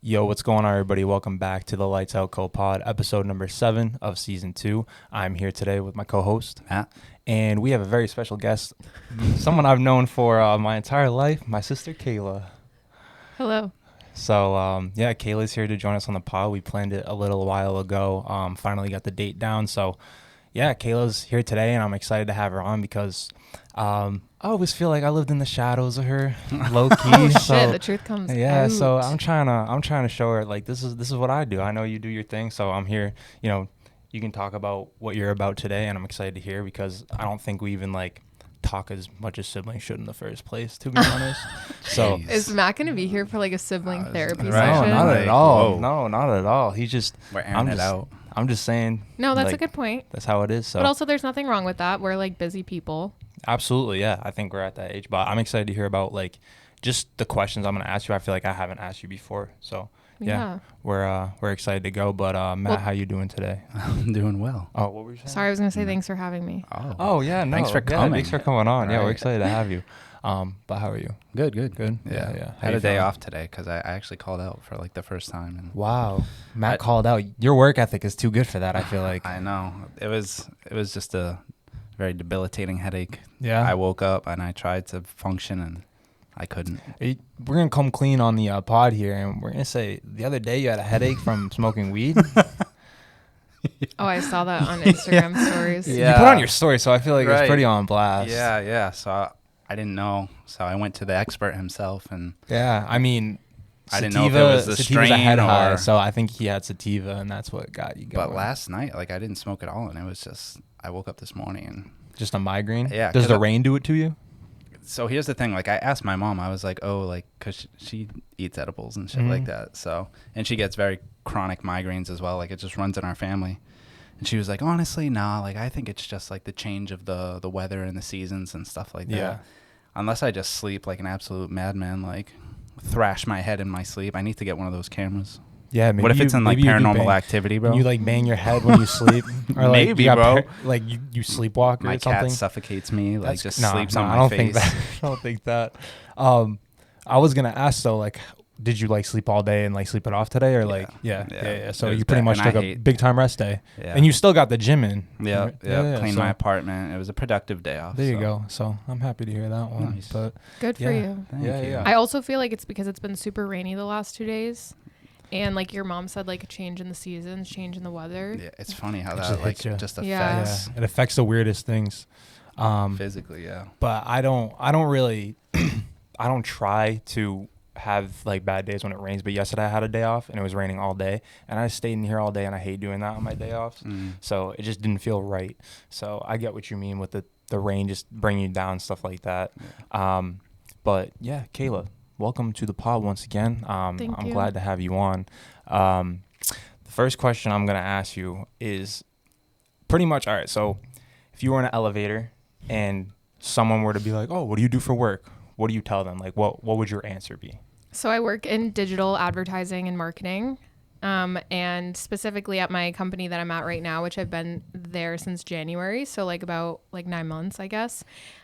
Yo, what's going on, everybody? Welcome back to the Lightsoutco pod, episode number 7 of season 2. I'm here today with my co-host, Matt. And we have a very special guest, someone I've known for my entire life, my sister, Kayla. Hello. So, Kayla's here to join us on the pod. We planned it a little while ago, finally got the date down. So, yeah, Kayla's here today, and I'm excited to have her on because I always feel like I lived in the shadows of her, low key. Oh so, shit, the truth comes out. So I'm trying to show her like this is what I do. I know you do your thing, so I'm here. You know, you can talk about what you're about today, and I'm excited to hear because I don't think we even like talk as much as siblings should in the first place, to be honest. So Is Matt going to be here for like a sibling therapy no, session? not at all. Whoa. No, not at all. He's just We're airing it out. I'm just saying. No, that's like, a good point. That's how it is. So But also there's nothing wrong with that. We're like busy people. absolutely, yeah. I think we're at that age, but I'm excited to hear about like just the questions I'm going to ask you. I feel like I haven't asked you before, so yeah. We're excited to go. But Matt, Well, how you doing today? I'm doing well. Oh, what were you saying? Sorry, I was going to say thanks for having me. Oh yeah, no. Thanks for yeah, coming. Thanks for coming on. Yeah, we're Right. excited to have you. But how are you? Good. Good. Yeah. How Had you a day feeling? off today because I actually called out for like the first time. And Wow, Matt called out. Your work ethic is too good for that. I feel like. I know it was just a very debilitating headache. Yeah. I woke up and I tried to function and I couldn't. We're gonna come clean on the pod here, and we're gonna say the other day you had a headache from smoking weed. Oh, I saw that on Instagram stories. Yeah. You put on your story, so I feel like it's Right. pretty on blast. Yeah. So I didn't know. So I went to the expert himself and Yeah. I mean, I didn't know if it was the sativa's a strain head high, or- so I think he had sativa, and that's what got you going. But last night, like I didn't smoke at all, and it was just I woke up this morning and just a migraine. Yeah, Does 'cause the rain do it to you? so here's the thing, like I asked my mom, I was like, oh, like because she eats edibles and shit like that, so and she gets very chronic migraines as well, like it just runs in our family. And she was like, honestly, nah, like I think it's just like the change of the weather and the seasons and stuff like that. Yeah. Unless I just sleep like an absolute madman, like thrash my head in my sleep. I need to get one of those cameras. Yeah. Maybe What if it's in like maybe you do Paranormal bang- Activity, bro? You like bang your head when you sleep, or like Maybe, you got bro. like you sleepwalk or My something. cat suffocates me, like That's- just no, sleeps no, on I my don't face. think that. I don't think that. I was gonna ask though, like, did you like sleep all day and like sleep it off today, or like, yeah. So It was you pretty bad, much and I took a hate- big time rest day, Yeah. and you still got the gym in. Yeah, right? cleaned so my apartment. It was a productive day off. There you so. go. So I'm happy to hear that one. Nice. But Good for Yeah. you. Thank Yeah, you. yeah. I also feel like it's because it's been super rainy the last 2 days. And like your mom said, like a change in the seasons, change in the weather. Yeah, it's funny how It that just like hits ya. just Yeah. affects it affects the weirdest things. physically. Yeah. But I don't really, I don't try to have like bad days when it rains. But yesterday I had a day off and it was raining all day, and I stayed in here all day, and I hate doing that on my day offs. So it just didn't feel right. So I get what you mean with the rain just bringing you down, stuff like that. But yeah, Kayla, welcome to the pod once again. Thank I'm you. glad to have you on. The first question I'm gonna ask you is pretty much, all right, so if you were in an elevator and someone were to be like, oh, what do you do for work? What do you tell them? Like, what would your answer be? So I work in digital advertising and marketing, and specifically at my company that I'm at right now, which I've been there since January. So like about like 9 months, I guess.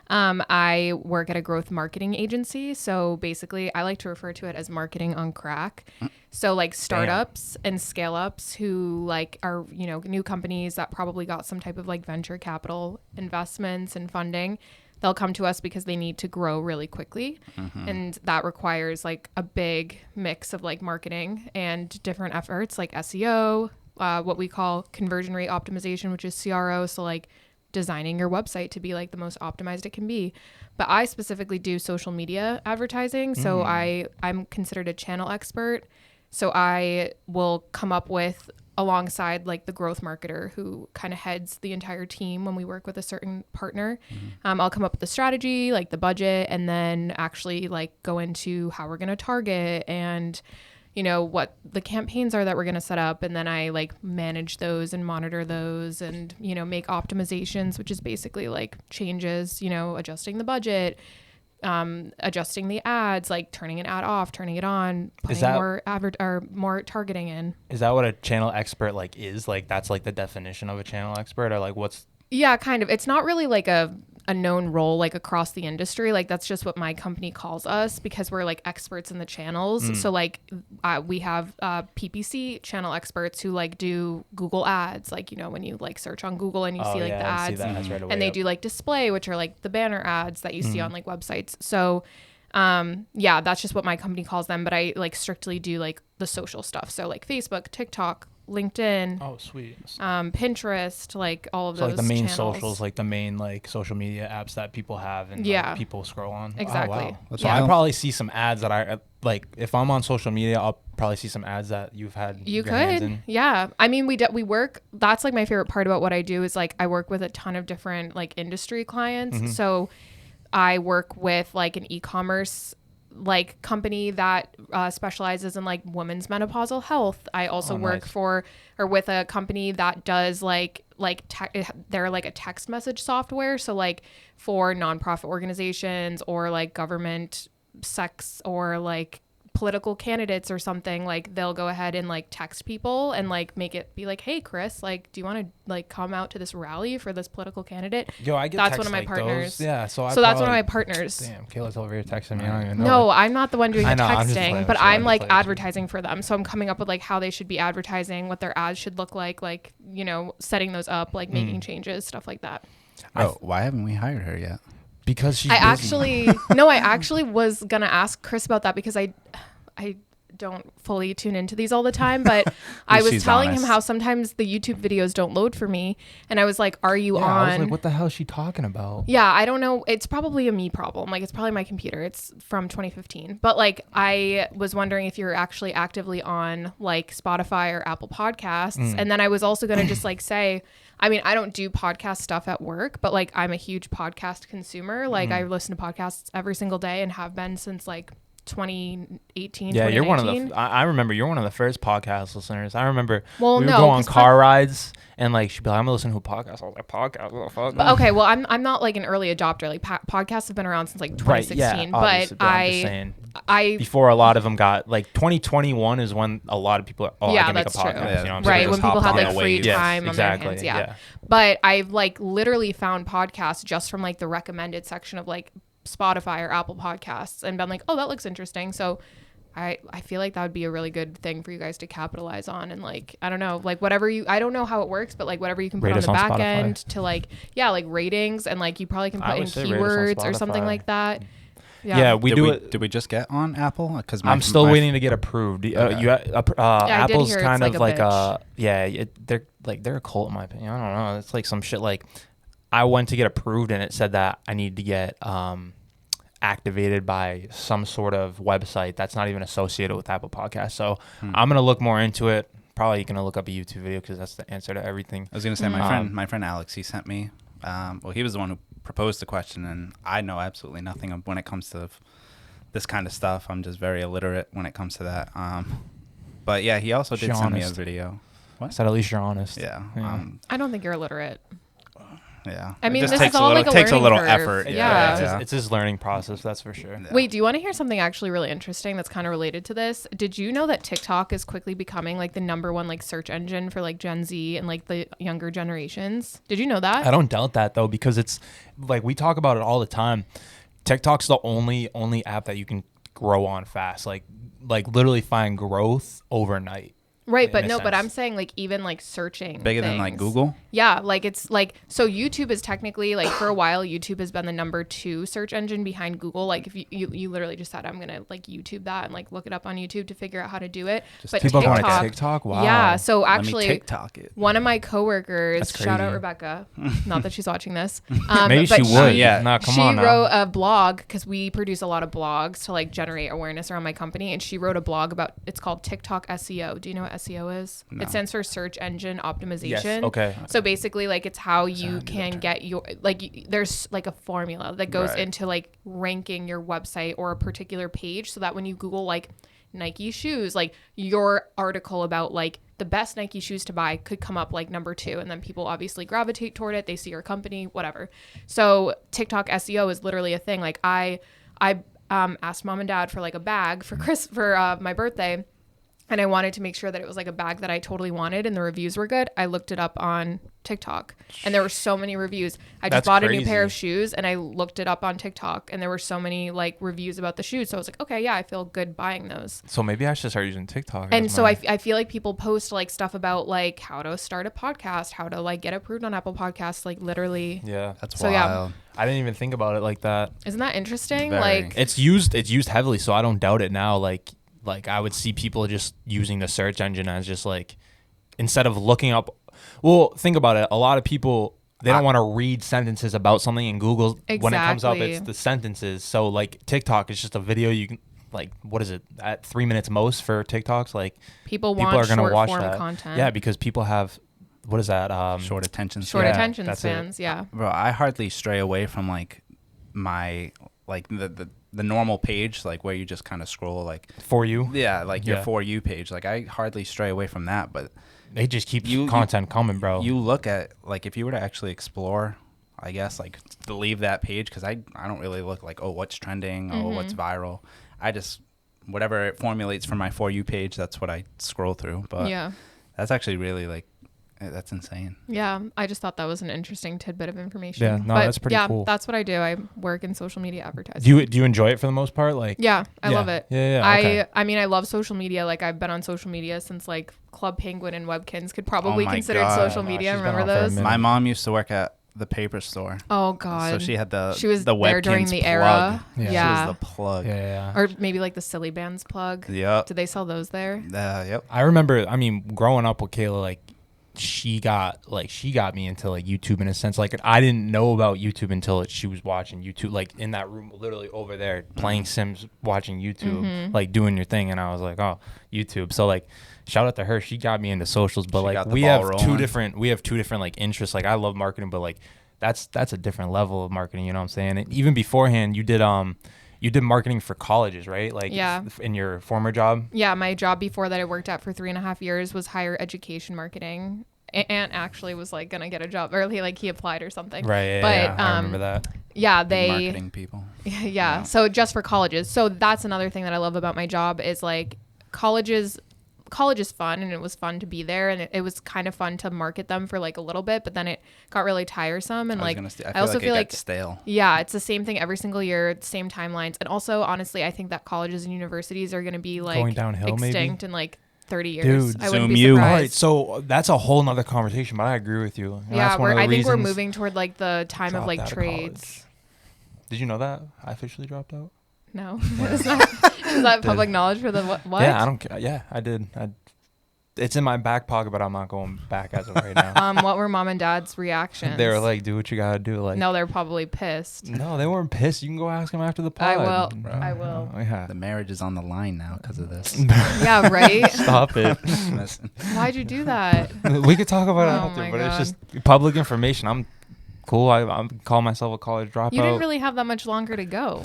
I work at a growth marketing agency. So basically I like to refer to it as marketing on crack. So like startups and scale ups who like are, you know, new companies that probably got some type of like venture capital investments and funding. They'll come to us because they need to grow really quickly. And that requires like a big mix of like marketing and different efforts like SEO, what we call conversion rate optimization, which is CRO. So like designing your website to be like the most optimized it can be. But I specifically do social media advertising. So I'm considered a channel expert. So I will come up with alongside like the growth marketer who kind of heads the entire team when we work with a certain partner. I'll come up with the strategy, like the budget, and then actually like go into how we're going to target and, you know, what the campaigns are that we're going to set up. And then I like manage those and monitor those and, you know, make optimizations, which is basically like changes, you know, adjusting the budget, adjusting the ads, like turning an ad off, turning it on, putting more targeting in. Is that what a channel expert like is? Like that's like the definition of a channel expert, or like what's? Yeah, kind of. It's not really like a a known role like across the industry. Like that's just what my company calls us because we're like experts in the channels. So like we have PPC channel experts who like do Google ads, like, you know, when you like search on Google and you see like the ads, right away, and they do like display, which are like the banner ads that you see on like websites. So yeah, that's just what my company calls them, but I like strictly do like the social stuff. So like Facebook, TikTok, LinkedIn, Oh, sweet. Pinterest, like all of So those like the main channels. socials, like the main like social media apps that people have and Yeah. like, people scroll on. Exactly. Oh, wow. That's So why I probably see some ads that I like. If I'm on social media, I'll probably see some ads that you've had. You your hands could, in. yeah. I mean, we work. That's like my favorite part about what I do is like I work with a ton of different like industry clients. So I work with like an e-commerce like company that specializes in like women's menopausal health. I also work for or with a company that does they're like a text message software. So like for nonprofit organizations or like government sex or like political candidates or something, like they'll go ahead and like text people and like make it be like, hey Chris, like do you want to like come out to this rally for this political candidate? Yo, I get that's texts one of my like partners. Those. Yeah, so that's one of my partners. Damn, Kayla's over here texting me. I don't even know. No, I'm not the one doing the I know, I'm just texting, playing but with you. I'm I'm like just playing with you. advertising for them. So I'm coming up with like how they should be advertising, what their ads should look like, you know, setting those up, like making changes, stuff like that. Oh, why haven't we hired her yet? Because she's I busy. actually was gonna ask Chris about that because I don't fully tune into these all the time, but I was She's telling honest. him how sometimes the YouTube videos don't load for me, and I was like, "Are you Yeah, on?" I was like, what the hell is she talking about? Yeah, I don't know. It's probably a me problem. Like, it's probably my computer. It's from 2015. But like, I was wondering if you're actually actively on like Spotify or Apple Podcasts. And then I was also gonna just like say, I mean, I don't do podcast stuff at work, but like, I'm a huge podcast consumer. Like, I listen to podcasts every single day and have been since like 2018. Yeah, you're one of 2019. the. I remember you're one of the first podcast listeners. I remember Well, we would no, go on 'cause car rides and like she'd be like, "I'm gonna listen to a podcast." I was like, "Podcast? What the fuck?" But okay, well, I'm not like an early adopter. Like podcasts have been around since like 2016, Right, yeah, obviously, but I'm just saying. I Before a lot of them got like 2021 is when a lot of people are, I Yeah, can make a that's podcast. true. You know what I'm right saying? when just people hopped had on like the free wave. Yes, time on exactly, their hands. Yeah. yeah. But I've like literally found podcasts just from like the recommended section of like Spotify or Apple Podcasts and been like, oh, that looks interesting. So I feel like that would be a really good thing for you guys to capitalize on. And like, I don't know, like whatever I don't know how it works, but like whatever you can put Rate on us the on back Spotify. end to like, yeah, like ratings, and like you probably can I put in would say rate us on keywords or something Spotify. like that. Yeah, we do it. Did we just get on Apple? Because I'm still waiting to get approved. Okay. I did Apple's hear kind it's of like like a they're a cult in my opinion. I don't know. It's like some shit like I went to get approved and it said that I need to get activated by some sort of website that's not even associated with Apple Podcasts. So I'm gonna look more into it. Probably gonna look up a YouTube video because that's the answer to everything. I was gonna say my friend Alex, he sent me. Well, he was the one who proposed the question, and I know absolutely nothing when it comes to this kind of stuff. I'm just very illiterate when it comes to that. But yeah, he also did send me a video. I said at least you're honest. Yeah. I don't think you're illiterate. Yeah. I mean, it just this takes is all like a takes a learning little curve. effort. Yeah. It's his learning process, that's for sure. Yeah. Wait, do you want to hear something actually really interesting that's kind of related to this? Did you know that TikTok is quickly becoming like the #1 like search engine for like Gen Z and like the younger generations? Did you know that? I don't doubt that though, because it's like we talk about it all the time. TikTok's the only app that you can grow on fast. Like literally find growth overnight. Right, but in a no, but sense. I'm saying like even like searching Bigger than like things. Google? Yeah, like it's like, so YouTube is technically like for a while YouTube has been the #2 search engine behind Google. Like if you literally just said I'm gonna like YouTube that and like look it up on YouTube to figure out how to do it. But people TikTok, going to TikTok? Wow. Yeah, so Let me actually TikTok it. one of my coworkers, That's shout out crazy. Rebecca, not that she's watching this. Maybe but she would. Yeah. No, come she on now. wrote a blog because we produce a lot of blogs to like generate awareness around my company, and she wrote a blog about, it's called TikTok SEO. Do you know what SEO is? No. It stands for search engine optimization. Yes, okay. So basically like it's how you can get your like there's like a formula that goes Right. into like ranking your website or a particular page, so that when you Google like Nike shoes, like your article about like the best Nike shoes to buy could come up like #2, and then people obviously gravitate toward it. They see your company, whatever. So TikTok SEO is literally a thing. Like I asked mom and dad for like a bag for my birthday, and I wanted to make sure that it was like a bag that I totally wanted and the reviews were good, I looked it up on TikTok and there were so many reviews. I just That's bought a crazy. new pair of shoes and I looked it up on TikTok and there were so many like reviews about the shoes. So I was like, okay, yeah, I feel good buying those. So maybe I should start using TikTok. And so I feel like people post like stuff about like how to start a podcast, how to like get approved on Apple Podcasts, like literally. Yeah. That's So, wild. yeah. I didn't even think about it like that. Isn't that interesting? Very. Like, It's used heavily, so I don't doubt it now. Like I would see people just using the search engine as just like, instead of looking up. Well, think about it. A lot of people, they don't want to read sentences about something in Google. When it comes up, Exactly. it's the sentences. So like TikTok is just a video. You can like, what is it, at 3 minutes most for TikToks? Like people people want are gonna short watch form that. content. Yeah, because people have, what is that? Short attention Short span. attention that's it. spans. Yeah. Bro, I hardly stray away from like my like the normal page, like where you just kind of scroll like For you, yeah, like your Yeah. For You page. Like I hardly stray away from that, but they just keep You- content coming, bro. you look at like if you were to actually explore, I guess like to leave that page, because I don't really look like, oh, what's trending, oh, what's viral. I just whatever it formulates from my For You page, that's what I scroll through. But Yeah. that's actually really like that's insane. Yeah, I just thought that was an interesting tidbit of information. Yeah, no, But that's pretty cool. Yeah, that's what I do. I work in social media advertising. do you enjoy it for the most part? Like, Yeah, I Yeah. love it. Yeah, okay. I mean, I love social media. Like I've been on social media since like Club Penguin and Webkins could probably my considered God. social No, media. she's been Remember on for a those? minute. My mom used to work at the paper store. Oh God. So she had She was the there during Webkins the plug. era. Yeah. Yeah. She was the plug. yeah. Or maybe like the Silly Bands plug. Yep. Did they sell those there? Yep. I remember, I mean, growing up with Kayla, like she got me into like YouTube in a sense. Like I didn't know about YouTube until she was watching YouTube, like in that room, literally over there playing Sims, watching YouTube, like doing your thing. And I was like, oh, YouTube. So like, shout out to her. She got me into socials, but She like got the we ball have two rolling. different like interests. Like I love marketing, but like that's a different level of marketing. You know what I'm saying? And even beforehand, you did marketing for colleges, right? Like Yeah. in your former job. Yeah, my job before that I worked at for 3.5 years was higher education marketing. Aunt actually was like gonna get a job, or he applied or something. Right. But Yeah, I remember that. yeah, Big they marketing people. yeah. Yeah. So just for colleges. So that's another thing that I love about my job is like college is fun, and it was fun to be there, and it was kind of fun to market them for like a little bit, but then it got really tiresome. And I was like gonna say, I also feel it like got stale. yeah, it's the same thing every single year, same timelines. And also, honestly, I think that colleges and universities are going to be like Going downhill, maybe? extinct in like 30 years. Dude, I wouldn't Zoom be you. surprised. All right, so that's a whole nother conversation, but I agree with you. And Yeah, that's one of the I think we're reasons moving toward like the time of dropped like out of trades. college. Did you know that I officially dropped out? No, what is that? Is that public knowledge for the what? Yeah, I don't care. Yeah, I did. It's in my back pocket, but I'm not going back as of right now. What were mom and dad's reactions? They were like, "Do what you gotta do." Like, no, they're probably pissed. no, they weren't pissed. You can go ask them after the pod. I will. Bro. I will. Oh, yeah. The marriage is on the line now because of this. Yeah, right. Stop it. Listen. Why'd you do that? We could talk about it Oh after, my but God. it's just public information. I'm cool. I'm call myself a college dropout. You didn't really have that much longer to go.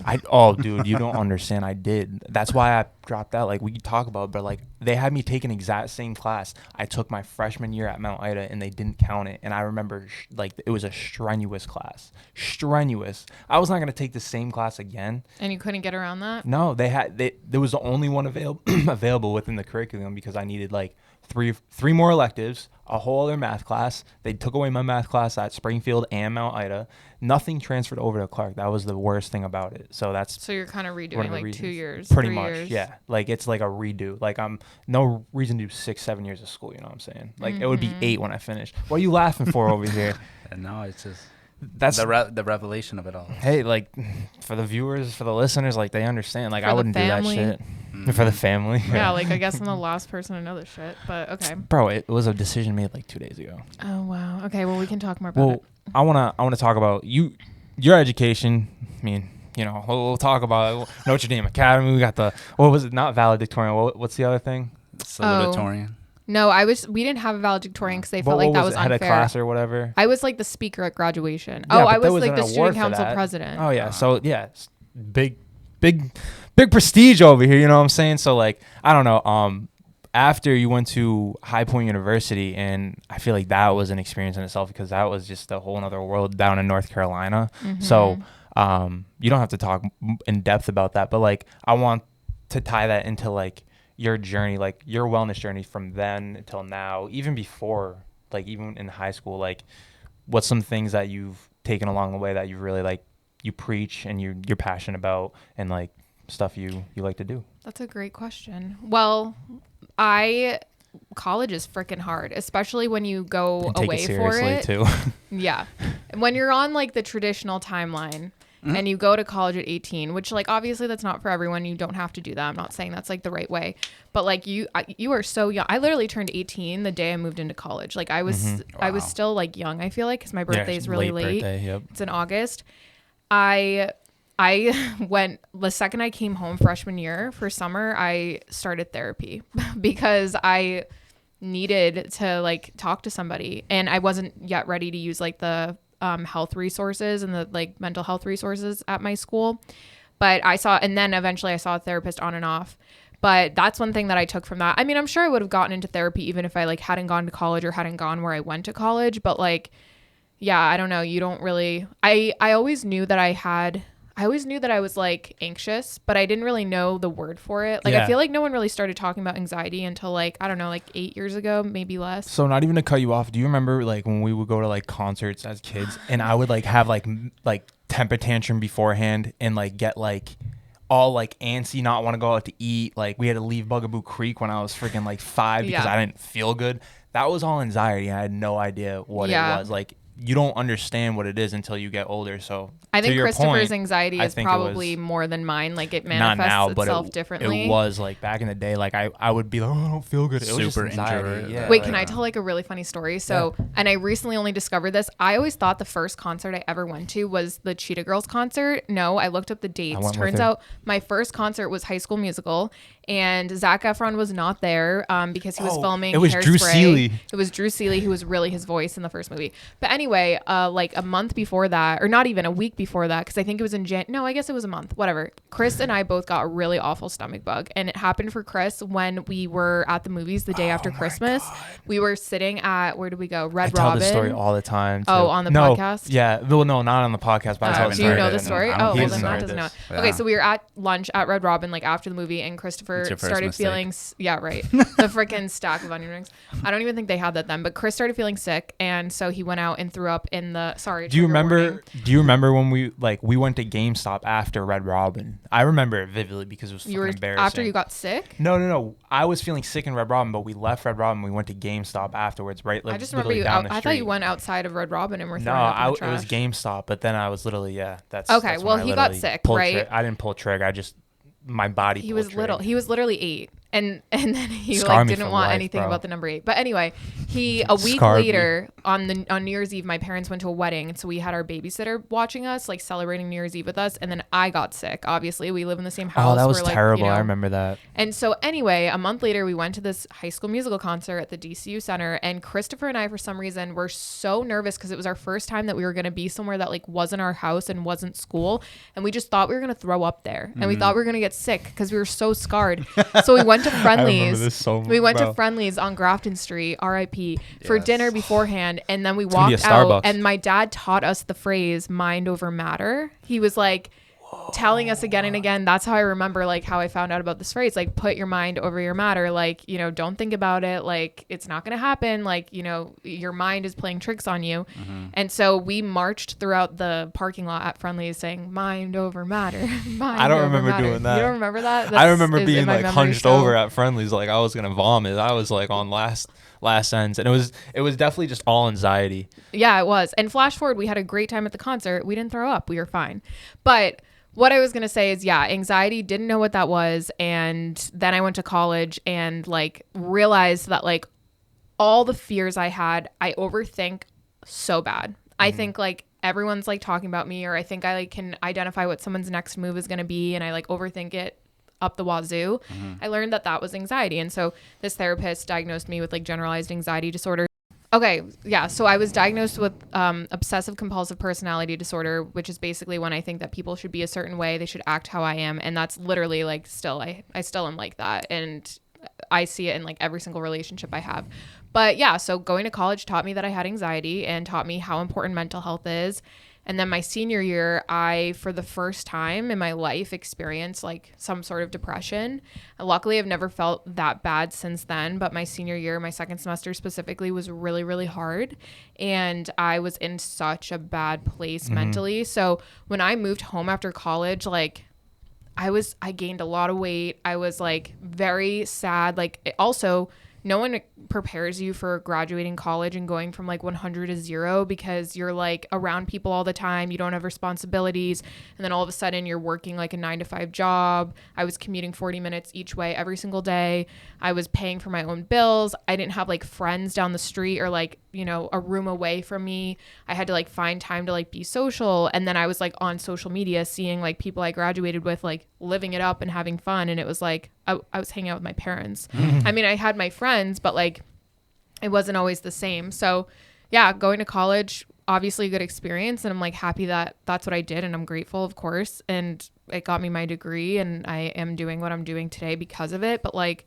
Dude, you don't understand. I did. That's why I dropped out. Like we could talk about it, but like they had me take an exact same class I took my freshman year at Mount Ida, and they didn't count it. And I remember like it was a strenuous class. Strenuous. I was not gonna take the same class again. And you couldn't get around that? No, there was the only one available within the curriculum because I needed like three more electives, a whole other math class. They took away my math class at Springfield and Mount Ida. Nothing transferred over to Clark. That was the worst thing about it. So that's So you're kind of one redoing of the like reasons. 2 years, Pretty 3 much, years. yeah. Like it's like a redo. Like I'm no reason to do 6-7 years of school. You know what I'm saying? Like it would be 8 when I finish. What are you laughing for over here? And no, it's just That's the revelation of it all. hey, like for the viewers, for the listeners, like they understand. Like For I the wouldn't family. do that shit for the family. Yeah, like I guess I'm the last person to know this shit, but okay. Bro, it was a decision made like 2 days ago. Oh wow. Okay, well we can talk more about Well, it. I wanna talk about your education. I mean, you know, we'll talk about Notre Dame Academy. We got what was it? Not valedictorian. What's the other thing? Salutatorian. No, we didn't have a valedictorian because they felt What like that was was it? Head unfair. of class or whatever. I was like the speaker at graduation. Yeah, Oh, but I there was like an the award student for council that. president. Oh yeah, so yeah, it's big prestige over here. You know what I'm saying? So like, I don't know. After you went to High Point University, and I feel like that was an experience in itself because that was just a whole other world down in North Carolina. So you don't have to talk in depth about that, but like I want to tie that into like your journey, like your wellness journey from then until now, even before, like even in high school, like what's some things that you've taken along the way that you really like, you preach and you're passionate about, and like stuff you like to do? That's a great question. Well, college is freaking hard, especially when you go And take away it for seriously it. too. Yeah. When you're on like the traditional timeline and you go to college at 18, which like obviously that's not for everyone. You don't have to do that. I'm not saying that's like the right way, but like you are so young. I literally turned 18 the day I moved into college. Like I was still like young, I feel like, because my birthday is really late. Birthday, yep. It's in August. I went the second I came home freshman year for summer, I started therapy because I needed to like talk to somebody, and I wasn't yet ready to use like the health resources and the like mental health resources at my school. But and then eventually I saw a therapist on and off. But that's one thing that I took from that. I mean, I'm sure I would have gotten into therapy even if I like hadn't gone to college or hadn't gone where I went to college. But like, yeah, I don't know. You don't really, I always knew that I was like anxious, but I didn't really know the word for it. Like, I feel like no one really started talking about anxiety until like, I don't know, like 8 years ago, maybe less. So not even to cut you off, do you remember like when we would go to like concerts as kids and I would like have like temper tantrum beforehand and like get like all like antsy, not want to go out to eat. Like we had to leave Bugaboo Creek when I was freaking like 5 because I didn't feel good. That was all anxiety. I had no idea what it was. Like, you don't understand what it is until you get older. So I think Christopher's anxiety is probably more than mine. Like it manifests itself differently. It was like back in the day, like I would be like, oh, I don't feel good. It was just anxiety. Yeah. Wait, can I tell like a really funny story? So, and I recently only discovered this. I always thought the first concert I ever went to was the Cheetah Girls concert. No, I looked up the dates. Turns out my first concert was High School Musical, and Zac Efron was not there because he was filming. It was Hairspray. Drew Seeley. It was Drew Seeley who was really his voice in the first movie. But anyway, like a month before that, or not even a week before that, because I think it was in no, I guess it was a month, whatever. Chris and I both got a really awful stomach bug, and it happened for Chris when we were at the movies the day after Christmas. God. We were sitting at, where did we go? Red Robin. I tell this story all the time too. Oh, on the podcast? Yeah, well, no, not on the podcast, but I tell the story. Do you know the story? Oh, well, then Matt doesn't know. Yeah. Okay, so we were at lunch at Red Robin, like after the movie, and Christopher started feeling, the freaking stack of onion rings. I don't even think they had that then, but Chris started feeling sick, and so he went out and threw up in the, Do you remember when we went to GameStop after Red Robin? I remember it vividly because it was fucking embarrassing. After you got sick? No. I was feeling sick in Red Robin, but we left Red Robin. We went to GameStop afterwards, right? Like, I just remember you. I thought you went outside of Red Robin and were throwing up in the trash. It was GameStop, but then I was literally that's okay. That's well, he got sick, right? I didn't pull a trigger. I just my body. He was little. He was literally 8. And then he like didn't want anything about the number 8. But anyway, a week later on New Year's Eve, my parents went to a wedding, and so we had our babysitter watching us, like celebrating New Year's Eve with us. And then I got sick. Obviously, we live in the same house. Oh, that was terrible. I remember that. And so anyway, a month later, we went to this High School Musical concert at the DCU Center, and Christopher and I, for some reason, were so nervous because it was our first time that we were going to be somewhere that like wasn't our house and wasn't school, and we just thought we were going to throw up there, and we thought we were going to get sick because we were so scarred. So we went to Friendly's. We went to Friendly's on Grafton Street, RIP, for dinner beforehand, and then we walked out, and my dad taught us the phrase mind over matter. He was like telling us again and again. That's how I remember like how I found out about this phrase, like put your mind over your matter, like, you know, don't think about it, like it's not gonna happen, like, you know, your mind is playing tricks on you. And so we marched throughout the parking lot at Friendly's saying mind over matter. I don't remember doing that. You don't remember that? I remember being like hunched over at Friendly's, like I was gonna vomit. I was like on last ends, and it was definitely just all anxiety. Yeah, it was. And flash forward, we had a great time at the concert. We didn't throw up. We were fine. But what I was going to say is, anxiety, didn't know what that was. And then I went to college and like realized that like all the fears I had, I overthink so bad. I think like everyone's like talking about me, or I think I like can identify what someone's next move is going to be, and I like overthink it up the wazoo. I learned that was anxiety. And so this therapist diagnosed me with like generalized anxiety disorder. Okay, yeah, so I was diagnosed with obsessive compulsive personality disorder, which is basically when I think that people should be a certain way, they should act how I am, and that's literally like still, I still am like that, and I see it in like every single relationship I have. But yeah, so going to college taught me that I had anxiety and taught me how important mental health is. And then my senior year, I, for the first time in my life, experienced like some sort of depression. And luckily, I've never felt that bad since then. But my senior year, my second semester specifically, was really, really hard. And I was in such a bad place mentally. So when I moved home after college, like I gained a lot of weight. I was like very sad. Like also, no one prepares you for graduating college and going from like 100 to 0 because you're like around people all the time. You don't have responsibilities. And then all of a sudden you're working like a 9-to-5 job. I was commuting 40 minutes each way every single day. I was paying for my own bills. I didn't have like friends down the street or like, you know, a room away from me. I had to like find time to like be social. And then I was like on social media seeing like people I graduated with like living it up and having fun. And it was like, I was hanging out with my parents. I mean, I had my friends, but like it wasn't always the same. So yeah, going to college, obviously a good experience. And I'm like happy that that's what I did. And I'm grateful, of course. And it got me my degree and I am doing what I'm doing today because of it. But like,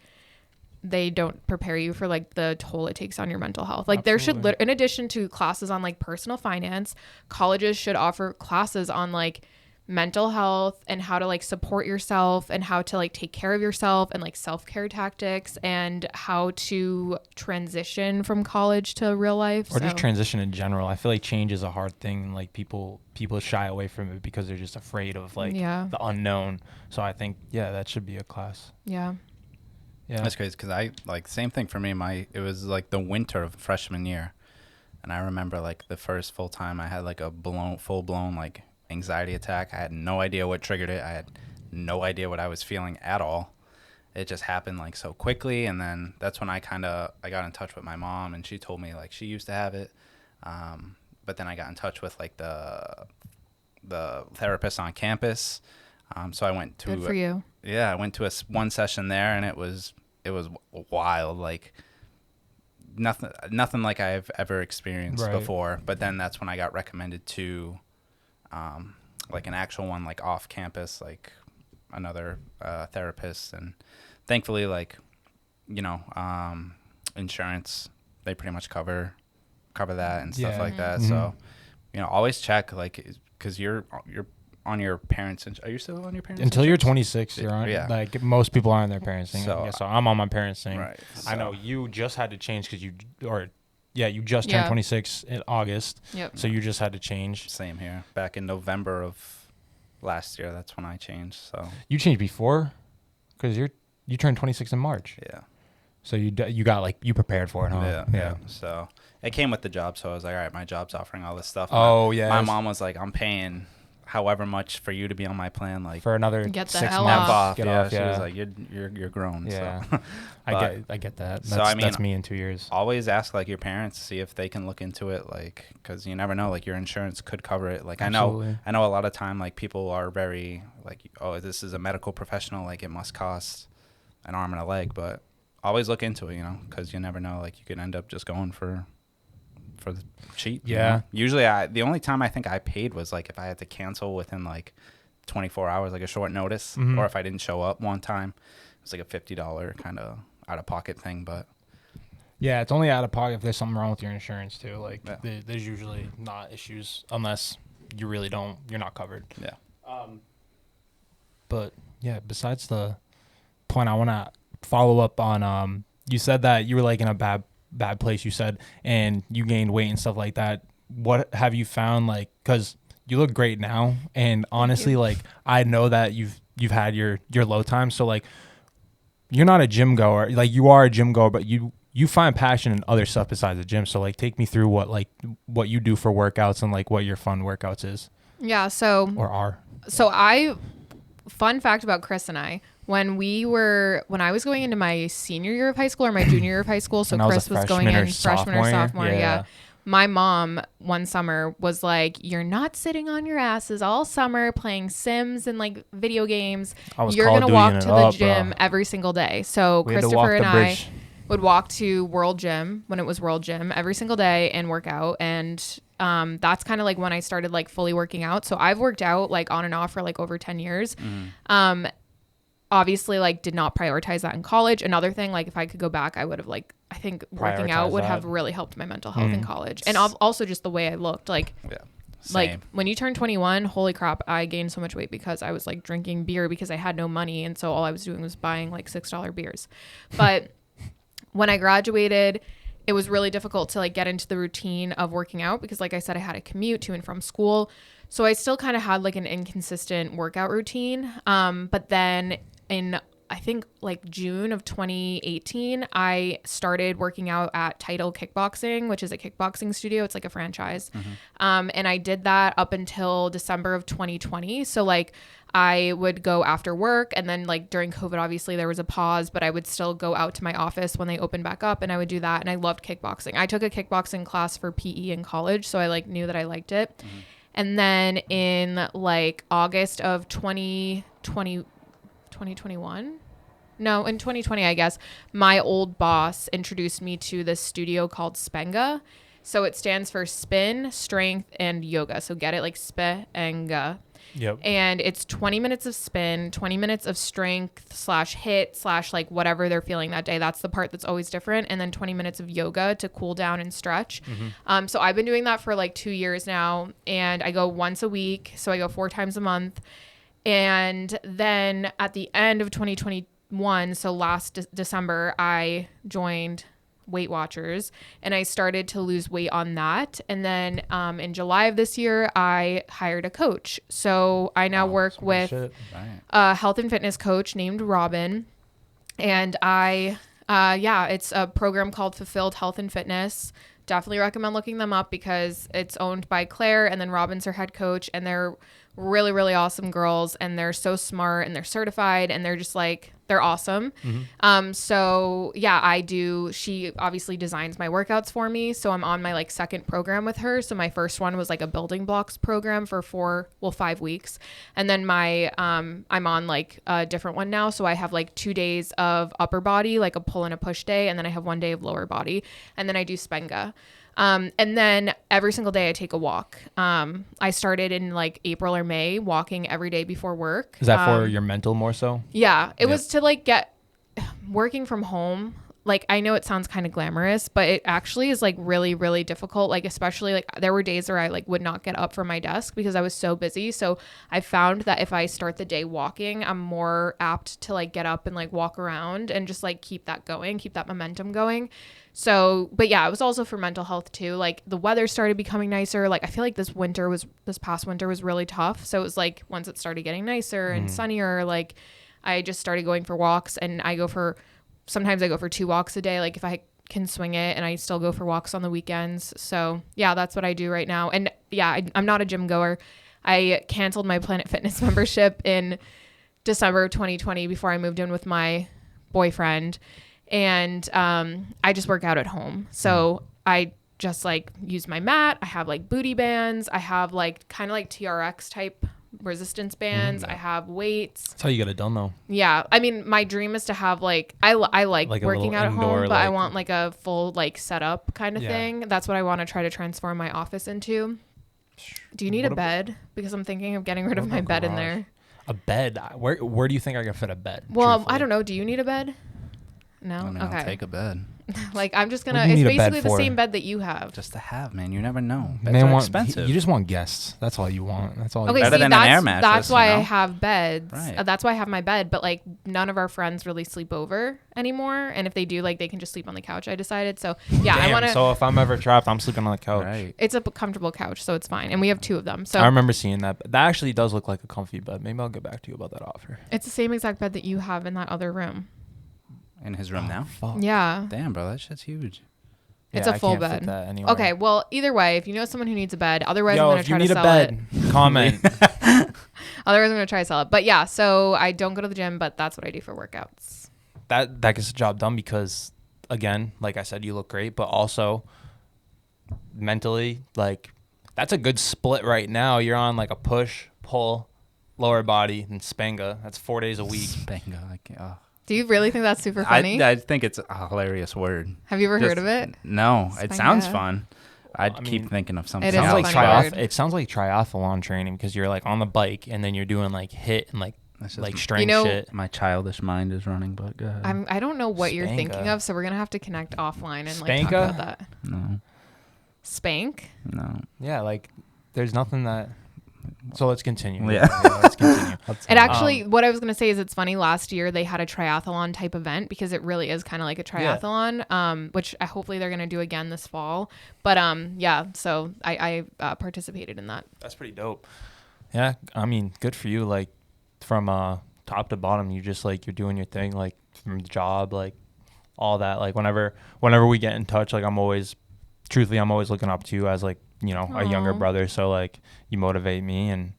they don't prepare you for like the toll it takes on your mental health. Like there should, in addition to classes on like personal finance, colleges should offer classes on like mental health and how to like support yourself and how to like take care of yourself and like self-care tactics and how to transition from college to real life. Or just transition in general. I feel like change is a hard thing. Like people shy away from it because they're just afraid of like the unknown. So I think, that should be a class. Yeah. Yeah. That's crazy because I like same thing for me. It was like the winter of freshman year. And I remember like the first full time I had like a full blown like anxiety attack. I had no idea what triggered it. I had no idea what I was feeling at all. It just happened like so quickly. And then that's when I got in touch with my mom and she told me like she used to have it. But then I got in touch with like the therapist on campus. So I went to, good for you. Yeah, I went to one session there and it was wild. Like nothing like I've ever experienced before. But then that's when I got recommended to, like an actual one, like off campus, like another therapist. And thankfully, like, you know, insurance, they pretty much cover that and stuff like that. So, you know, always check, like, because you're on your parents. Are you still on your parents? Until you're 26, you're on. Yeah. Like most people are on their parents thing. So I'm on my parents thing. Right. So. I know you just had to change because you just turned 26 in August. Yep. So you just had to change. Same here. Back in November of last year, that's when I changed. So you changed before, because you turned 26 in March. Yeah. So you got like you prepared for it, huh? Yeah. So it came with the job. So I was like, all right, my job's offering all this stuff. My mom was like, I'm paying however much for you to be on my plan, like for another get the 6 hell months off. She was like, you're grown. Yeah. So. I get that. That's, so I mean, that's me in 2 years. Always ask like your parents, see if they can look into it, like, because you never know, like your insurance could cover it. Like Absolutely. I know a lot of time like people are very like, oh, this is a medical professional, like it must cost an arm and a leg, but always look into it, you know, because you never know, like you could end up just going for the cheap. Yeah. You know? Usually the only time I think I paid was like if I had to cancel within like 24 hours, like a short notice, or if I didn't show up one time, it was like a $50 kind of out of pocket thing. But yeah, it's only out of pocket if there's something wrong with your insurance too. Like there's usually not issues unless you really you're not covered. Yeah. But yeah, besides the point, I want to follow up on, you said that you were like in a bad place, you said, and you gained weight and stuff like that. What have you found, like, because you look great now, and honestly, like, I know that you've had your low times, so like you're not a gym goer, like you are a gym goer, but you find passion in other stuff besides the gym. So like take me through what you do for workouts and like what your fun workouts is. Yeah. So fun fact about Chris and I, when I was going into my senior year of high school or my junior year of high school, so Chris was going in freshman or sophomore. Yeah. My mom one summer was like, you're not sitting on your asses all summer playing Sims and like video games. You're going to walk to the gym every single day. So Christopher and I would walk to World Gym when it was World Gym every single day and work out. And that's kind of like when I started like fully working out. So I've worked out like on and off for like over 10 years. Obviously like did not prioritize that in college. Another thing, like if I could go back, I would have like, I think working out would have really helped my mental health in college. And also just the way I looked, like Same. Like when you turn 21, holy crap, I gained so much weight because I was like drinking beer because I had no money. And so all I was doing was buying like $6 beers. But when I graduated, it was really difficult to like get into the routine of working out because like I said, I had a commute to and from school. So I still kind of had like an inconsistent workout routine. But then in I think like June of 2018, I started working out at Title Kickboxing, which is a kickboxing studio. It's like a franchise. And I did that up until December of 2020. So like I would go after work, and then like during COVID, obviously there was a pause, but I would still go out to my office when they opened back up, and I would do that. And I loved kickboxing. I took a kickboxing class for PE in college, so I like knew that I liked it. And then in like August of 2021, no, in 2020, I guess, my old boss introduced me to this studio called Spenga. So it stands for spin, strength, and yoga. So get it, like Spenga. Yep. And it's 20 minutes of spin, 20 minutes of strength / hit / like whatever they're feeling that day. That's the part that's always different. And then 20 minutes of yoga to cool down and stretch. So I've been doing that for like 2 years now, and I go once a week. So I go 4 times a month. And then at the end of 2021, so last December, I joined Weight Watchers, and I started to lose weight on that. And then in July of this year, I hired a coach. So I now work with a health and fitness coach named Robin. And it's a program called Fulfilled Health and Fitness. Definitely recommend looking them up because it's owned by Claire, and then Robin's her head coach, and they're really, really awesome girls, and they're so smart, and they're certified, and they're just like, they're awesome. She obviously designs my workouts for me. So I'm on my like second program with her. So my first one was like a building blocks program for 5 weeks. And then I'm on like a different one now. So I have like 2 days of upper body, like a pull and a push day. And then I have 1 day of lower body. And then I do Spenga. And then every single day I take a walk. I started in like April or May walking every day before work. Is that for your mental more so? Yeah, it was to like get working from home. Like, I know it sounds kind of glamorous, but it actually is like really, really difficult. Like, especially like there were days where I like would not get up from my desk because I was so busy. So I found that if I start the day walking, I'm more apt to like get up and like walk around and just like keep that going, keep that momentum going. So, but yeah, it was also for mental health too. Like the weather started becoming nicer. Like I feel like this past winter was really tough. So it was like once it started getting nicer and sunnier, like I just started going for walks, and sometimes I go for 2 walks a day. Like if I can swing it, and I still go for walks on the weekends. So yeah, that's what I do right now. And yeah, I'm not a gym goer. I canceled my Planet Fitness membership in December 2020 before I moved in with my boyfriend. And I just work out at home. So I just like use my mat. I have like booty bands. I have like kind of like TRX type resistance bands. I have weights. That's how you get it done though. Yeah. I mean, my dream is to have like, I like working out at home, but I want like a full like setup kind of thing. That's what I want to try to transform my office into. Do you need a bed? Because I'm thinking of getting rid of my bed in there. A bed? Where do you think I can fit a bed? Well, truthfully? I don't know. Do you need a bed? No? I mean, okay. I'll take a bed. Like, I'm just gonna, What do you it's need a bed basically the for? same bed that you have. Just to have, man. You never know. Beds Man are want, expensive. You just want guests. That's all you want. That's all. Okay, you Better see, than an air mattress, that's why you know? I have beds. Right. That's why I have my bed. But like, none of our friends really sleep over anymore. And if they do, like, they can just sleep on the couch. I decided. So yeah, Damn, I want to. So if I'm ever trapped, I'm sleeping on the couch. Right. It's a comfortable couch, so it's fine. And we have 2 of them. So I remember seeing that. That actually does look like a comfy bed. Maybe I'll get back to you about that offer. it's the same exact bed that you have in that other room. In his room now? Fuck. Yeah. Damn, bro. That shit's huge. It's Yeah, a full I can't fit bed. that anywhere. Okay. Well, either way, if you know someone who needs a bed, otherwise Yo, I'm gonna if you try need to a sell bed, it. comment. Otherwise, I'm gonna try to sell it. But yeah, so I don't go to the gym, but that's what I do for workouts. That gets the job done because, again, like I said, you look great, but also mentally, like that's a good split right now. You're on like a push, pull, lower body, and Spenga. That's 4 days a week. Spenga. I can't, Do you really think that's super funny? I think it's a hilarious word. Have you ever heard of it? No. It sounds Spenga. fun. I'd I keep mean, thinking of something It Sounds is like a else. funny word. it sounds like triathlon training because you're like on the bike and then you're doing like hit and like That's just like strength You know, shit. my childish mind is running, but go ahead. I don't know what you're Spanka. thinking of, so we're gonna have to connect offline and like talk Spanka? about that. No. Spank? No. Yeah, like there's nothing that. So let's continue. Yeah. Let's continue. It actually, what I was going to say is it's funny. Last year they had a triathlon type event because it really is kind of like a triathlon, which hopefully they're going to do again this fall. But yeah, so I participated in that. That's pretty dope. Yeah, I mean, good for you. Like from top to bottom, you just like you're doing your thing, like from the job, like all that. Like whenever we get in touch, like I'm always looking up to you as like, you know, a younger brother. So like you motivate me, and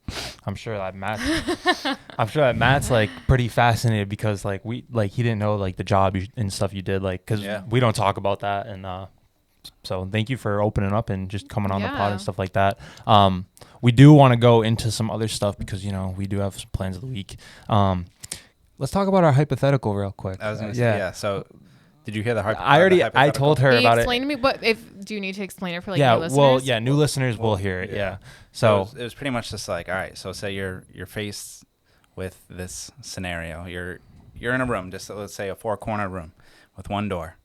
I'm sure that Matt's like pretty fascinated because like he didn't know like the job and stuff you did, like because we don't talk about that. And so thank you for opening up and just coming on the pod and stuff like that. We do want to go into some other stuff because, you know, we do have some plans of the week. Let's talk about our hypothetical real quick. I was gonna say, so did you hear the hypothetical? I told her about it. Explain to me, but do you need to explain it for like new listeners? Well, yeah, new listeners will hear it. Yeah. So it was pretty much just like, all right, so say you're faced with this scenario. You're in a room, just let's say a 4-corner room with one door.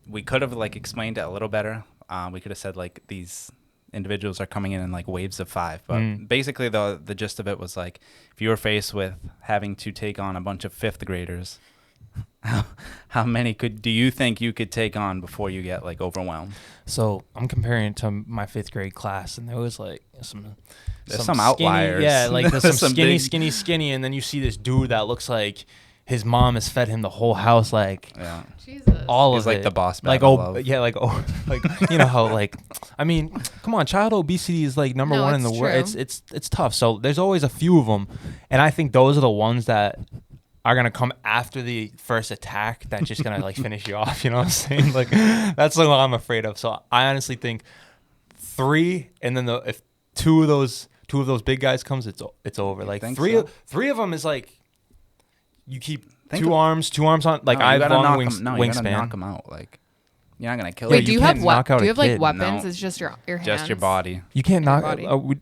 We could have like explained it a little better. We could have said like these individuals are coming in like waves of 5, but basically the gist of it was like if you were faced with having to take on a bunch of 5th graders, how many do you think you could take on before you get like overwhelmed? So I'm comparing it to my 5th grade class, and there was like some outliers. Yeah, like there's some skinny, and then you see this dude that looks like his mom has fed him the whole house, like Jesus. all He's of like it. the boss man. Like like you know how like I mean, come on, child obesity is like number one in the world. It's tough. So there's always a few of them, and I think those are the ones that are gonna come after the first attack that's just gonna like finish you off. You know what I'm saying? Like that's what I'm afraid of. So I honestly think 3, and then if two of those big guys comes, it's over. Like three of them is like you keep two arms on. Like I have long wingspan. You gotta knock them out. Like you're not gonna kill. Wait, do you have like weapons? No. It's just your hands. Just your body. You can't knock.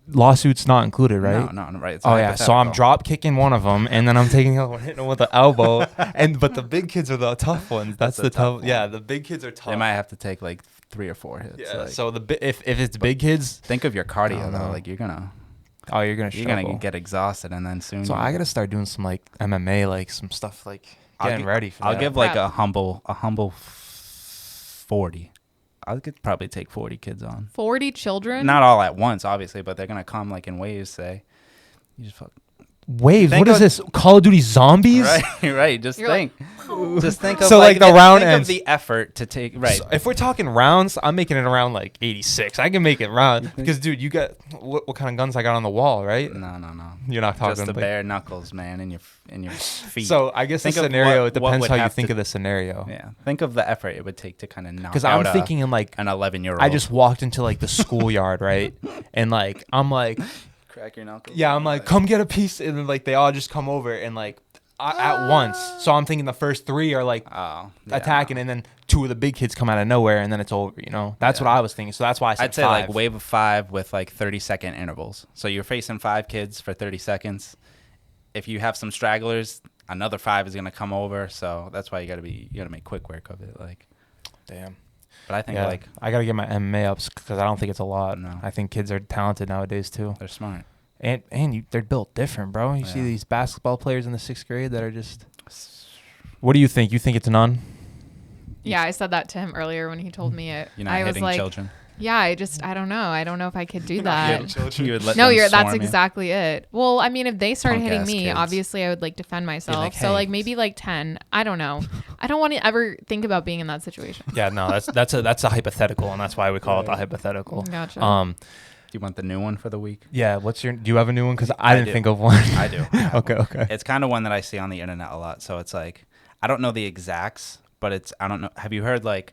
Lawsuits not included, right? No, right. It's oh yeah. So I'm drop kicking one of them, and then I'm taking the other one, hitting them with the elbow. But the big kids are the tough ones. That's the tough. Yeah, the big kids are tough. They might have to take like 3 or 4 hits. Yeah. Like, so if it's big kids, think of your cardio though. Like you're gonna get exhausted, and then soon. So I gotta start doing some like MMA, like some stuff like getting ready for that. I'll give like a humble 40. I could probably take 40 kids on. 40 children? Not all at once, obviously, but they're gonna come like in waves. Say, you just fuck. Waves? What is this? Call of Duty Zombies? Right. Just think of so like the round ends. Think of the effort to take. Right. So if we're talking rounds, I'm making it around like 86. I can make it round because dude, you got what kind of guns I got on the wall, right? No. You're not talking just the bare knuckles, man, in your feet. So I guess the scenario it depends how you think of the scenario. Yeah. Think of the effort it would take to kind of knock out. Because I'm thinking in like an 11-year-old. I just walked into like the schoolyard, right, and like I'm like. Crack your knuckles. Yeah, I'm like, come get a piece, and then like they all just come over and like at once. So I'm thinking the first 3 are like attacking, and then 2 of the big kids come out of nowhere, and then it's over. You know, that's what I was thinking. So that's why I said I'd say 5. like wave of 5 with like 30-second intervals. So you're facing 5 kids for 30 seconds. If you have some stragglers, another 5 is gonna come over. So that's why you gotta make quick work of it. Like, damn. But I think like I gotta get my MMA ups because I don't think it's a lot. No. I think kids are talented nowadays too. They're smart. And they're built different, bro. You see these basketball players in the 6th grade that are just. What do you think? You think it's none? Yeah, I said that to him earlier when he told me it. You're not I was hitting like, children. Yeah, I don't know. I don't know if I could do that. You would let no, them that's swarm exactly it. Well, I mean, if they started hitting me, kids. obviously I would like defend myself. Like, so like maybe like 10. I don't know. I don't want to ever think about being in that situation. Yeah, no, that's a hypothetical, and that's why we call it the hypothetical. Gotcha. Do you want the new one for the week? Yeah. Do you have a new one? Because I didn't think of one. I do. Okay. It's kind of one that I see on the internet a lot. So it's like, I don't know the exacts, but I don't know. Have you heard like,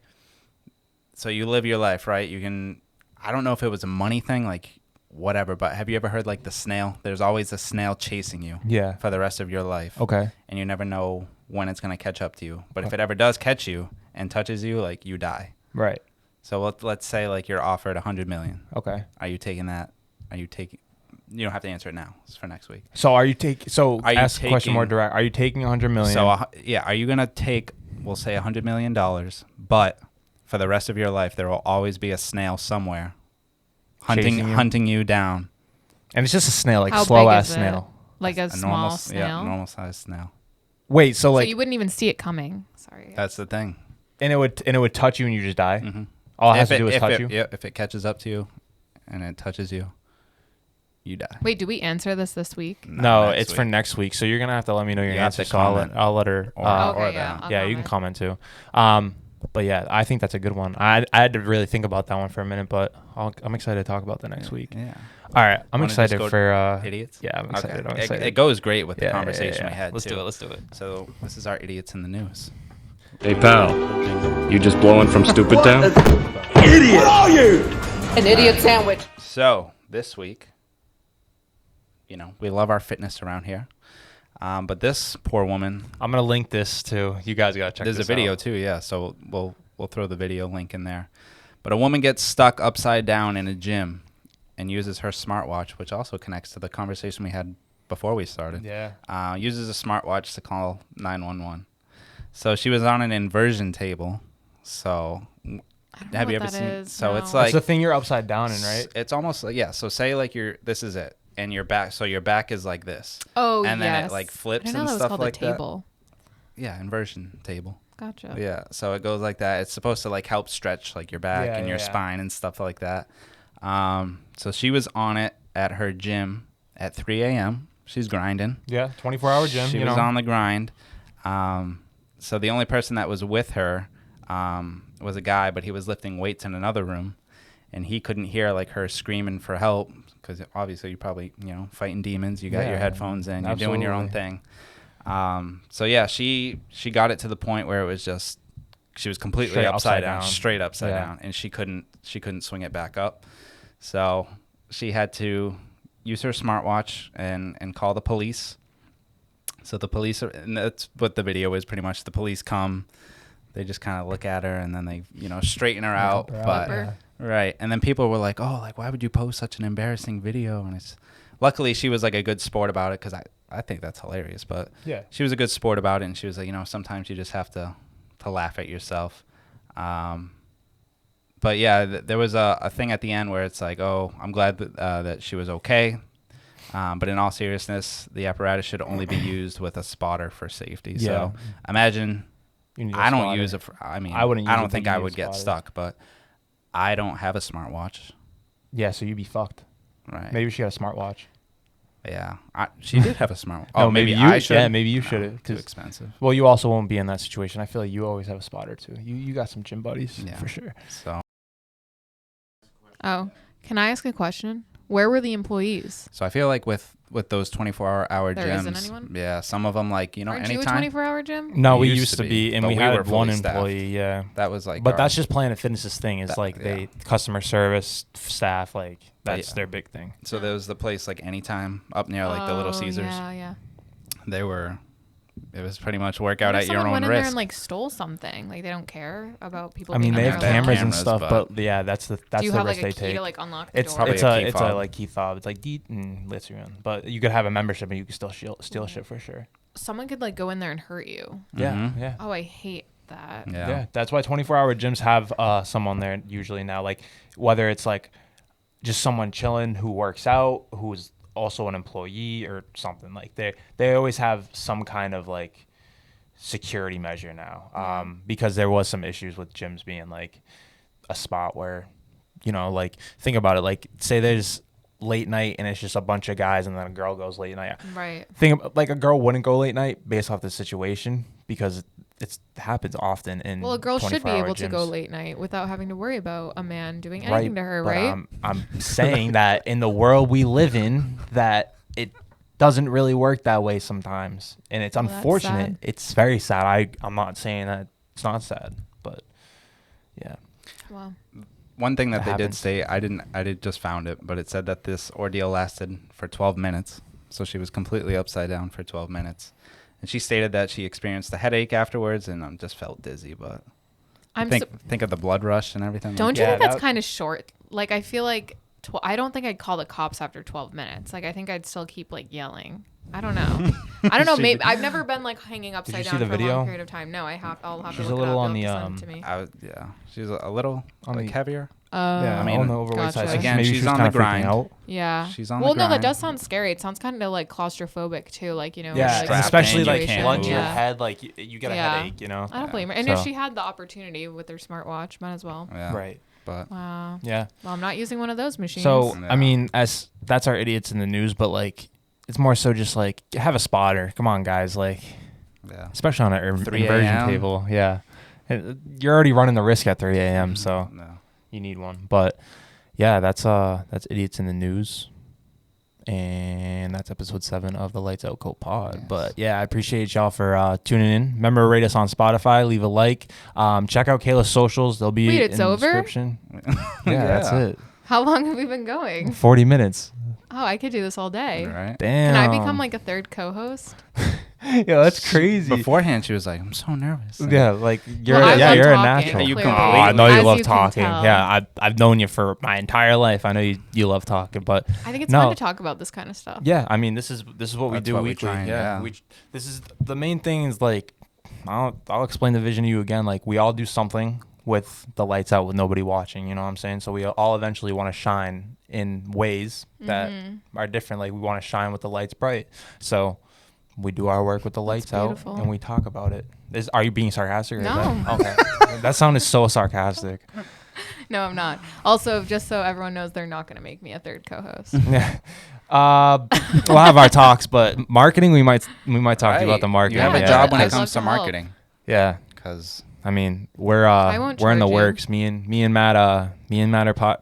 so you live your life, right? I don't know if it was a money thing, like whatever, but have you ever heard like the snail? There's always a snail chasing you for the rest of your life. Okay. And you never know when it's going to catch up to you. But if it ever does catch you and touches you, like you die. Right. So let's say like you're offered $100 million. Okay. Are you taking that? You don't have to answer it now. It's for next week. So ask the question more direct. Are you taking $100 million? So are you going to take, we'll say $100 million, but for the rest of your life, there will always be a snail somewhere hunting you down. And it's just a snail, like How slow big ass is it? snail. Like a small snail? Yeah, normal sized snail. Wait, so like you wouldn't even see it coming. Sorry. That's the thing. and it would touch you and you just die? Mm-hmm. All it has to do is touch you? Yeah, if it catches up to you and it touches you, you die. Wait, do we answer this week? No, it's for next week. So you're going to have to let me know your answer. So I'll let her. Okay, yeah. Yeah, you can comment too. But yeah, I think that's a good one. I had to really think about that one for a minute, but I'm excited to talk about that next week. Yeah. All right, I'm excited for idiots. Yeah, I'm excited. Okay. I'm excited. It goes great with the conversation we had. Let's do it. So this is our idiots in the news. Hey pal, you just blowing from Stupid Town? Idiot! What are you? An idiot sandwich. So this week, we love our fitness around here. But this poor woman. I'm gonna link this too. You guys gotta check. There's a video too, yeah. So we'll throw the video link in there. But a woman gets stuck upside down in a gym and uses her smartwatch, which also connects to the conversation we had before we started. Yeah. Uses a smartwatch to call 911. So she was on an inversion table. So have you ever seen? So it's like it's the thing you're upside down in, right? It's almost like So say like this is it, and your back. So your back is like this. Oh, and then it like flips and stuff like that. Table. Yeah, inversion table. Gotcha. Yeah, so it goes like that. It's supposed to like help stretch like your back and your spine and stuff like that. So she was on it at her gym at 3 a.m. She's grinding. Yeah, 24-hour gym. She was on the grind. So the only person that was with her was a guy, but he was lifting weights in another room, and he couldn't hear like her screaming for help because obviously you're probably fighting demons. You got your headphones in. You're doing your own thing. So yeah, she got it to the point where it was just she was completely straight upside down, and she couldn't swing it back up. So she had to use her smartwatch and call the police. So the police and that's what the video is pretty much. The police come, they just kind of look at her and then they straighten her out. Right, and then people were like, "Oh, like why would you post such an embarrassing video?" And it's luckily she was like a good sport about it because I think that's hilarious. But yeah, she was a good sport about it, and she was like, sometimes you just have to laugh at yourself. But yeah, there was a thing at the end where it's like, oh, I'm glad that she was okay. But in all seriousness, the apparatus should only be used with a spotter for safety. Yeah. So imagine I don't use it. I don't think I would get stuck, but I don't have a smartwatch. Yeah, so you'd be fucked. Right. Maybe she had a smartwatch. Yeah, she did have a smartwatch. Oh, maybe I should. Yeah, maybe you should. Too expensive. Well, you also won't be in that situation. I feel like you always have a spotter too. You got some gym buddies for sure. So. Oh, can I ask a question? Where were the employees? So I feel like with those 24-hour there gyms, isn't anyone? Yeah, some of them Aren't anytime. you a 24-hour gym? No, we used to be, and we had one employee. Staffed. Yeah, that was like. But that's just Planet Fitness's thing. It's they customer service staff, like that's their big thing. So there was the place like Anytime up near like the Little Caesars. Yeah. It was pretty much work out at your own went in risk. there and like stole something. Like they don't care about people. I mean, they have cameras and stuff, but yeah, that's the risk they take. Do you have like a key to like unlock the door? It's a like key fob. It's like deet and lets you in. But you could have a membership and you could still steal shit for sure. Someone could like go in there and hurt you. Yeah. Oh, I hate that. Yeah. That's why 24-hour gyms have someone there usually now. Like whether it's like just someone chilling who works out, who's also an employee or something, like they always have some kind of like security measure now, because there was some issues with gyms being like a spot where like think about it, like say there's late night and it's just a bunch of guys and then a girl goes late night, right? Think of, like a girl wouldn't go late night based off the situation because it happens often in a girl should be able gyms. to go late night without having to worry about a man doing anything to her, right? I'm saying that in the world we live in, that it doesn't really work that way sometimes, and it's unfortunate. It's very sad. I'm not saying that it's not sad, but yeah. Wow. One thing that they did say, I just found it, but it said that this ordeal lasted for 12 minutes. So she was completely upside down for 12 minutes. And she stated that she experienced a headache afterwards and just felt dizzy, but think of the blood rush and everything. Don't you think that's kind of short? Like I feel like I don't think I'd call the cops after 12 minutes. Like I think I'd still keep like yelling. I don't know. I don't know. Maybe I've never been like hanging upside down for a long period of time. No, I'll have to look it up. She's a little on the She's a little like heavier. Yeah, I mean, on the overweight gotcha. side. So Again, maybe she's she was on the kinda freaking grind. out. Yeah. She's on well, the no, that grind. does sound scary. It sounds kind of like claustrophobic too. Like, you know, Yeah, like, and strapped especially in, like you can't blood to move. your Yeah. head, like you get a Yeah. headache, you know. I don't blame her. And So- if she had the opportunity with her smartwatch, might as well. Yeah. Right. But Wow. Yeah. Well, I'm not using one of those machines. So Yeah. I mean, as that's our idiots in the news, but like it's more so just like have a spotter. Come on, guys. Like yeah. especially on an 3 inversion a.m. table. Yeah. You're already running the risk at 3 a.m. So No. you need one. But yeah, that's idiots in the news. And that's episode 7 of the Lightsoutco pod. Yes. But yeah, I appreciate y'all for tuning in. Remember, rate us on Spotify, leave a like. Check out Kayla's socials. They'll be Wait, in it's the over? description. Yeah, that's it. How long have we been going? 40 minutes. Oh, I could do this all day. Right. Damn. Can I become like a third co-host? Yeah, that's crazy. Beforehand, she was like, "I'm so nervous." Yeah, like you're Well, I love you're a talking, natural. You clearly. Oh, I know As you love can talking. tell. Yeah, I've known you for my entire life. I know you love talking, but I think it's No. fun to talk about this kind of stuff. yeah, I mean this is what we That's do what we weekly. try and- yeah, yeah. this is the main thing is like I'll explain the vision to you again. Like we all do something with the lights out with nobody watching. You know what I'm saying? So we all eventually want to shine in ways that are different. Like we want to shine with the lights bright. So we do our work with the lights out beautiful. and we talk about it. Are you being sarcastic? Or is No. that, okay. That sounded so sarcastic. No, I'm not. Also, just so everyone knows, they're not going to make me a third co-host. Yeah. We'll have our talks, but marketing we might talk to you about the marketing. You have a Yeah. job when I'd it comes love to to help. marketing, Yeah. because I mean, we're won't in the charge you. works. Me and Matt are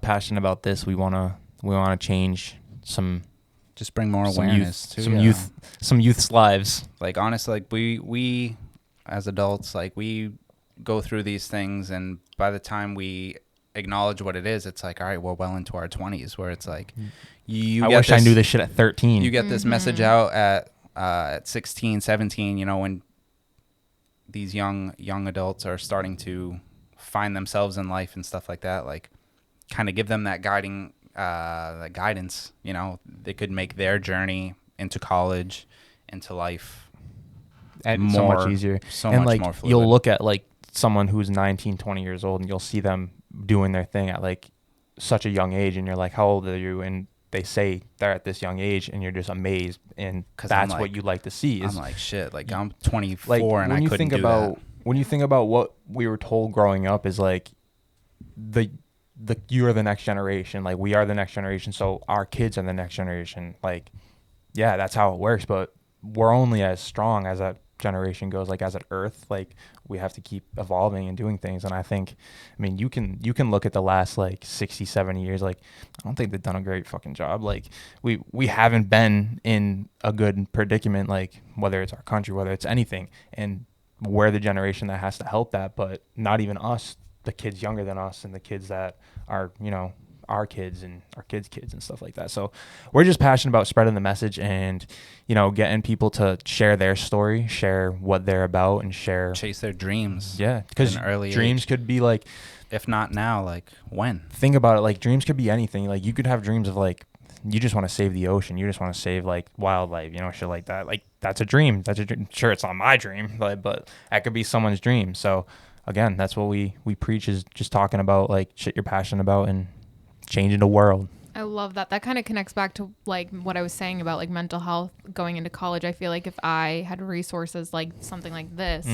passionate about this. We wanna change some just bring more awareness to some youth's lives. Like honestly, like we as adults, like we go through these things, and by the time we acknowledge what it is, it's like, all right, we're well into our 20s, where it's like I wish I knew this shit at 13. You get this message out at 16, 17, you know, when these young adults are starting to find themselves in life and stuff like that, like kind of give them that that guidance, you know, they could make their journey into college, into life and so much easier. So and much like more fluid. you'll look at like someone who's 19, 20 years old and you'll see them doing their thing at like such a young age and you're like, how old are you? And they say they're at this young age and you're just amazed, and that's like, what you like to see. Is I'm like, shit, like I'm 24 like and I couldn't do that. When you think about what we were told growing up is like you are the next generation, like we are the next generation, so our kids are the next generation. Like, yeah, that's how it works, but we're only as strong as that generation goes. Like as an earth, like we have to keep evolving and doing things. And I think, I mean, you can look at the last like 60, 70 years, like I don't think they've done a great fucking job. Like we haven't been in a good predicament, like whether it's our country, whether it's anything, and we're the generation that has to help that. But not even us, the kids younger than us and the kids that are, you know, our kids and our kids' kids and stuff like that. So we're just passionate about spreading the message and, you know, getting people to share their story, share what they're about, and chase their dreams. Yeah, because dreams could be like, if not now, like when? Think about it, like dreams could be anything. Like you could have dreams of like you just want to save the ocean, you just want to save like wildlife, you know, shit like that. Like that's a dream. That's a dream. Sure, it's not my dream, but that could be someone's dream. So again, that's what we preach, is just talking about like shit you're passionate about and changing the world. I love that. That kind of connects back to like what I was saying about like mental health going into college. I feel like if I had resources like something like this,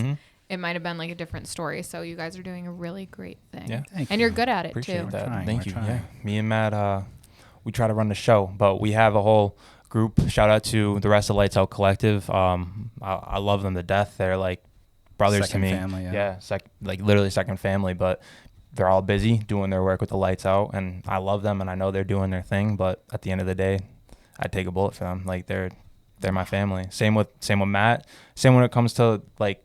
it might have been like a different story. So you guys are doing a really great thing. Yeah. And you're good at it Appreciate too. that. We're Thank you. trying. Yeah. Me and Matt, we try to run the show, but we have a whole group. Shout out to the rest of Lights Out Collective. I love them to death. They're like brothers Second to me. family, yeah. Like literally second family, but they're all busy doing their work with the lights out, and I love them and I know they're doing their thing, but at the end of the day, I'd take a bullet for them. Like they're my family. Same with Matt. Same when it comes to like,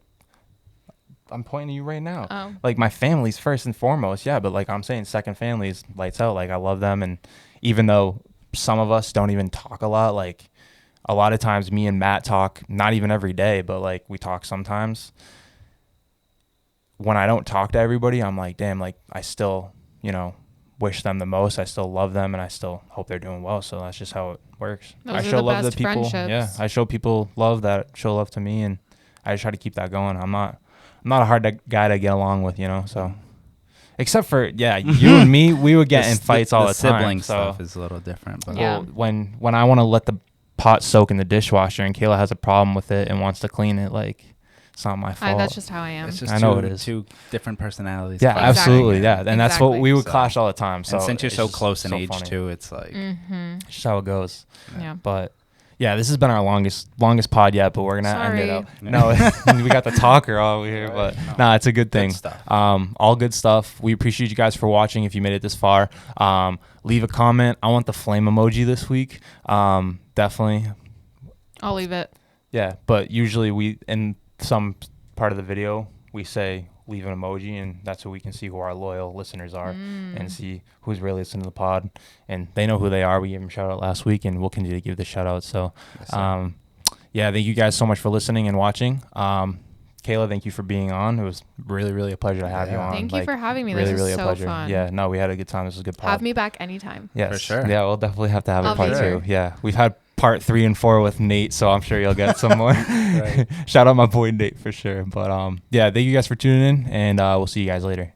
I'm pointing to you right now. Oh. Like my family's first and foremost. Yeah. But like I'm saying, second family's lights out. Like I love them. And even though some of us don't even talk a lot, like a lot of times me and Matt talk, not even every day, but like we talk sometimes. When I don't talk to everybody, I'm like, damn, like I still, you know, wish them the most. I still love them and I still hope they're doing well. So that's just how it works. Those I are show the love to best people. friendships. Yeah. I show people love that show love to me, and I just try to keep that going. I'm not a hard guy to get along with, you know, so Except for you and me, we would get in fights all the time. Sibling So stuff is a little different. But Yeah. when I want to let the pot soak in the dishwasher and Kayla has a problem with it and wants to clean it, like it's not my fault. That's just how I am. it's just I know it is. two different personalities. Yeah, fighting. absolutely. Yeah, and that's what Exactly. we would So- clash all the time. So And since you're it's so just close in so age funny. too, it's like Mm-hmm. It's just how it goes. Yeah. But yeah, this has been our longest pod yet, but we're gonna end it Sorry. up. No, we got the talker over here, but no, it's a good thing. stuff. All good stuff. We appreciate you guys for watching. If you made it this far, leave a comment. I want the flame emoji this week. Definitely. I'll leave it. Yeah, but usually we in some part of the video we say leave an emoji, and that's so we can see who our loyal listeners are and see who's really listening to the pod, and they know who they are. We gave them a shout out last week, and we'll continue to give the shout out. So, yeah, thank you guys so much for listening and watching. Kayla, thank you for being on. It was really, really a pleasure to have you on. Thank you for having me. Really, This really is a so pleasure. fun. Yeah, no, we had a good time. This was a good pod. Have me back anytime. Yes, For sure. Yeah, we'll definitely have to have a I'll part be two. there. Yeah, we've had part 3 and 4 with Nate, so I'm sure you'll get some more. Shout out my boy Nate for sure. But yeah, thank you guys for tuning in, and we'll see you guys later.